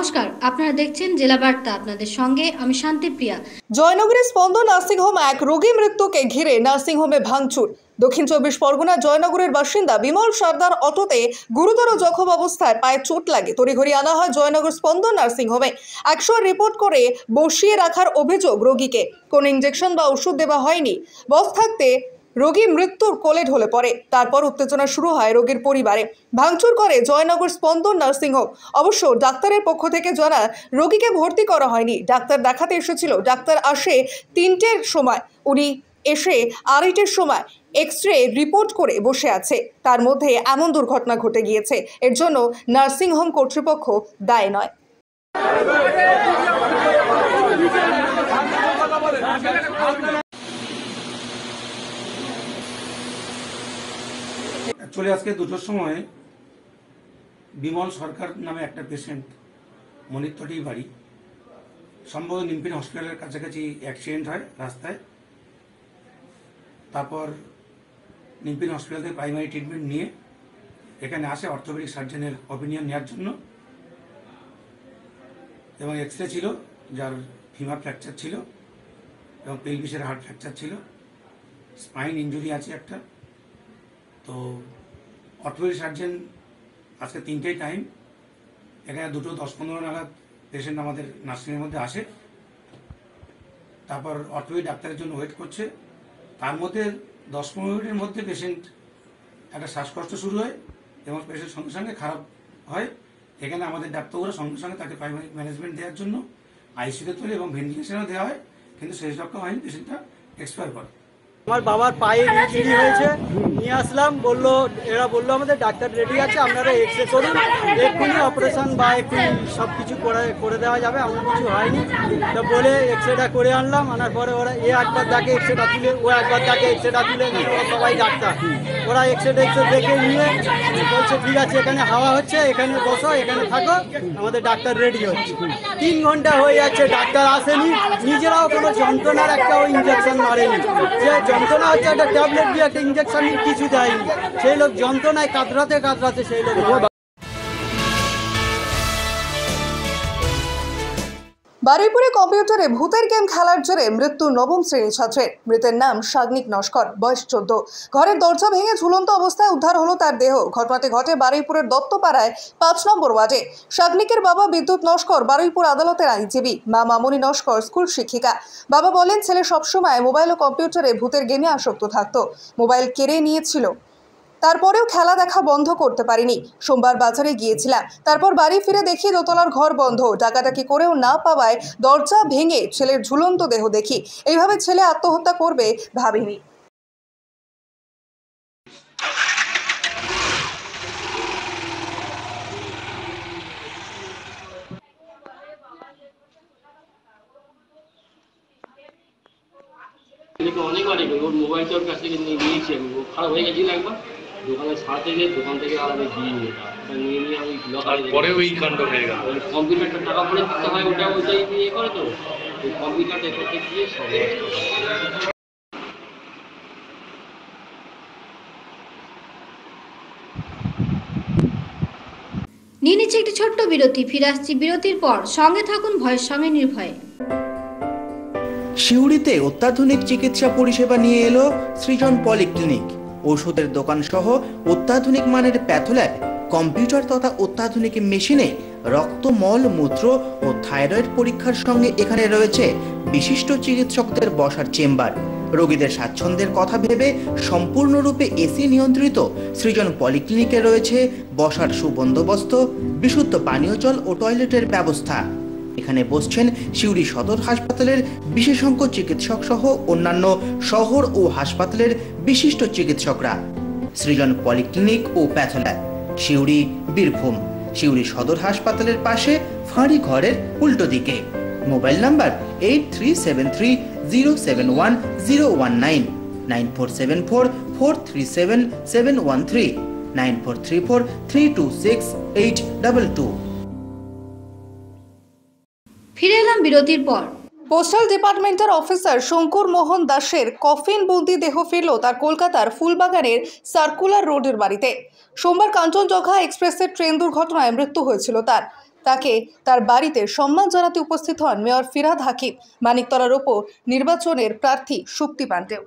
নমস্কার, আপনারা দেখছেন জেলা বার্তা। আপনাদের সঙ্গে আমি শান্তিপ্রিয়া। জয়নগরের স্পন্দন নার্সিংহোম এক রোগী মৃত্যুকে ঘিরে নার্সিংহোমে ভাঙচুর। দক্ষিণ চব্বিশ পরগনা জয়নগরের বাসিন্দা বিমল সর্দার অটোতে গুরুতর জখম অবস্থায় পায়ে চোট লাগে। তড়িঘড়ি আনা হয় জয়নগর স্পন্দন নার্সিংহোমে। 100 রিপোর্ট করে বসিয়ে রাখার অভিযোগ রোগীকে। কোনো ইঞ্জেকশন বা ওষুধ দেওয়া হয়নি। বস থাকতে রোগী মৃত্যুর কোলে ঢলে পড়ে। তারপর উত্তেজনা শুরু হয় রোগীর পরিবারে। ভাঙচুর করে জয়নগর স্পন্দন নার্সিংহোম। অবশ্য ডাক্তারের পক্ষ থেকে জানায় রোগীকে ভর্তি করা হয়নি। ডাক্তার দেখাতে এসেছিল। ডাক্তার আসে 3টের সময়, উনি এসে 2:30-এর সময় এক্স-রে রিপোর্ট করে বসে আছে। তার মধ্যে এমন দুর্ঘটনা ঘটে গিয়েছে। এর জন্য নার্সিংহোম কর্তৃপক্ষ দায়ী নয়। অ্যাকচুয়ালি আজকে 2টোর সময় বিমল সরকার নামে একটা পেশেন্ট, মনিরতটি বাড়ি, সম্ভবত নিমপিন হসপিটালের কাছাকাছি অ্যাক্সিডেন্ট হয় রাস্তায়। তারপর নিমপিন হসপিটাল থেকে প্রাইমারি ট্রিটমেন্ট নিয়ে এখানে আসে অর্থোপেডিক সার্জনের অপিনিয়ন নেওয়ার জন্য, এবং এক্সরে ছিল, যার ফিমার ফ্র্যাকচার ছিল এবং পেলভিসের হাড় ফ্র্যাকচার ছিল, স্পাইন ইঞ্জুরি আছে একটা। তো অর্থোপেডিক সার্জন আজকে 3টেই টাইম, এখানে 2টো 10-15 নাগাদ পেশেন্ট আমাদের নার্সিংয়ের মধ্যে আসে। তারপর অর্থোপেডিক ডাক্তারের জন্য ওয়েট করছে। তার মধ্যে 10-15 মিনিটের মধ্যে পেশেন্ট একটা শ্বাসকষ্ট শুরু হয় এবং পেশেন্ট সঙ্গে সঙ্গে খারাপ হয়। এখানে আমাদের ডাক্তাররা সঙ্গে সঙ্গে তাকে প্রাইমারি ম্যানেজমেন্ট দেওয়ার জন্য আইসিইউতে তোলে এবং ভেন্টিলেশনও দেওয়া হয়, কিন্তু শেষ রক্ষা হয়নি, পেশেন্টটা এক্সপায়ার করে। আমার বাবার পায়ে ইঞ্জুরি হয়েছে, নিয়ে আসলাম, এরা বললো আমাদের ডাক্তার রেডি আছে, আপনারা এক্সরে করুন, এক্ষুনি অপারেশন বা এক্ষুনি সব কিছু করে দেওয়া যাবে। আমার কিছু হয়নি, তা বলে এক্সরেটা করে আনলাম। আনার পরে ওরা একবার ডাকে এক্সরেটা তুলে, ও একবার ডাকে এক্সরেটা তুলে, ওরা সবাই ডাক্তার। ওরা এক্সরে দেখে নিয়ে বলছে ঠিক আছে, এখানে হাওয়া হচ্ছে, এখানে বসো, এখানে থাকো, আমাদের ডাক্তার রেডি হচ্ছে। 3 ঘন্টা হয়ে যাচ্ছে, ডাক্তার আসেনি। নিজেরাও কোনো যন্ত্রণার একটা ইঞ্জেকশন মারেনি, যে যন্ত্রণা হচ্ছে একটা ট্যাবলেট দিয়ে একটা ইঞ্জেকশন কিছু দেয়নি। সেই লোক যন্ত্রণায় কাতরাতে সেই লোক। বারুইপুরে কম্পিউটারে ভূতের গেম খেলার জেরে মৃত্যু 9ম শ্রেণীর ছাত্রের। মৃতের নাম সাগ্নিক নস্কর, বয়স 14। ঘরের দরজা ভেঙে ঝুলন্ত অবস্থায় উদ্ধার হলো তার দেহ। ঘটনাটি ঘটে বারুইপুরের দত্তপাড়ায় 5 নম্বর ওয়ার্ডে। সাগ্নিকের বাবা বিদ্যুৎ নস্কর বারুইপুর আদালতের আইনজীবী, মা মামনি নস্কর স্কুল শিক্ষিকা। বাবা বলেন, ছেলে সবসময় মোবাইল ও কম্পিউটারে ভূতের গেমে আসক্ত থাকতো। মোবাইল কেড়ে নিয়েছিল, তারপরেও খেলা দেখা বন্ধ করতে পারিনি। সোমবার বাজারে গিয়েছিলাম, তারপর বাড়ি ফিরে দেখি দোতলার ঘর বন্ধ। ডাকাডাকি করেও না পাওয়ায় দরজা ভেঙে ছেলের ঝুলন্ত দেহ দেখি। এইভাবে ছেলে আত্মহত্যা করবে ভাবিনি। অনেকবার ওর মোবাইলটা ওর কাছ থেকে নিয়েছি আমি, ও খারাপ হয়ে গেছিল একবার, দোকানে সারাতে গিয়ে দোকান থেকে আর আমি দিইনি, ওটা নিয়ে আমি পরে ওই কাণ্ড হয়ে গেল। কম্পিউটারটা টাকা পরে দিতে হয়, ওইটাই ইয়ে করে, তো ওই কম্পিউটারটা করতে গিয়ে সব নিয়ে নিচ্ছে একটি ছোট্ট বিরতি। ফিরে আসছি বিরতির পর। সঙ্গে থাকুন ভয়ের সঙ্গে নির্ভয়ে। সিউড়িতে অত্যাধুনিক চিকিৎসা পরিষেবা নিয়ে এলো সৃজন পলিক্লিনিক। ওষুধের দোকান সহ অত্যাধুনিক মানের প্যাথোল্যাব, কম্পিউটার তথা অত্যাধুনিক মেশিনে রক্ত, মল, মূত্র ও থাইরয়েড পরীক্ষার সঙ্গে এখানে রয়েছে বিশিষ্ট চিকিৎসকদের বসার চেম্বার। রোগীদের স্বাচ্ছন্দ্যের কথা ভেবে সম্পূর্ণরূপে এসি নিয়ন্ত্রিত সৃজন পলিক্লিনিকে রয়েছে বসার সুবন্দোবস্ত, বিশুদ্ধ পানীয় জল ও টয়লেটের ব্যবস্থা। এখানে বসছেন সিউড়ি সদর হাসপাতালের বিশেষজ্ঞ চিকিৎসক সহ অন্যান্য শহর ও হাসপাতালের বিশিষ্ট চিকিৎসকরা। সৃজন পলিক্লিনিক ও প্যাথোল্যাব, সিউড়ি, বীরভূম। সিউড়ি সদর হাসপাতালের পাশে ফাঁড়ি ঘরের উল্টো দিকে। Mobile number 8373071019, 9474437713, 9434326822। ফিরে এলাম বিরতির পর। পোস্টাল ডিপার্টমেন্টের অফিসার শঙ্কুর মোহন দাসের কফিন বন্দি দেহ ফিরল তার কলকাতার ফুলবাগানের সার্কুলার রোডের বাড়িতে। সোমবার কাঞ্চনজঙ্ঘা এক্সপ্রেসের ট্রেন দুর্ঘটনায় মৃত্যু হয়েছিল তার। তাকে তার বাড়িতে সম্মান জানাতে উপস্থিত হন মেয়র ফিরহাদ হাকিম, মানিকতলার ওপর নির্বাচনের প্রার্থী শুক্তি পান্ডেও।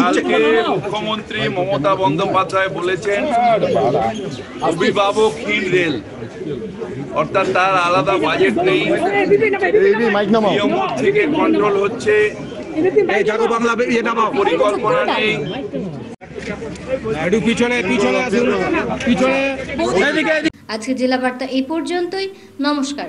কালকে মুখ্যমন্ত্রী মমতা বন্দ্যোপাধ্যায় বলেছেন অভিভাবকহীন রেল, অর্থাৎ তার আলাদা বাজেট নেই, থেকে কন্ট্রোল হচ্ছে, পরিকল্পনা নেই। আজকে জেলা বার্তা এই পর্যন্তই। নমস্কার।